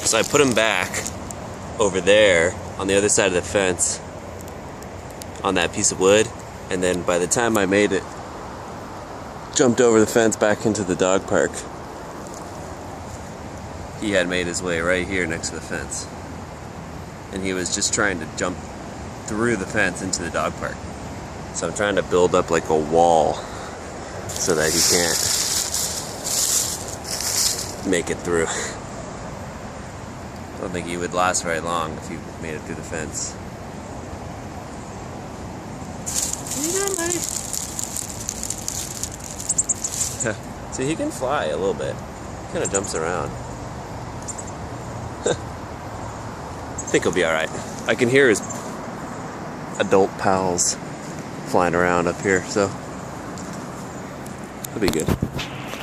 So I put him back over there on the other side of the fence on that piece of wood, and then by the time I made it, jumped over the fence back into the dog park, he had made his way right here next to the fence. And he was just trying to jump through the fence into the dog park. So I'm trying to build up like a wall so that he can't make it through. I don't think he would last very long if he made it through the fence. See, he can fly a little bit. He kind of jumps around. I think he'll be alright. I can hear his adult pals flying around up here, so he'll be good.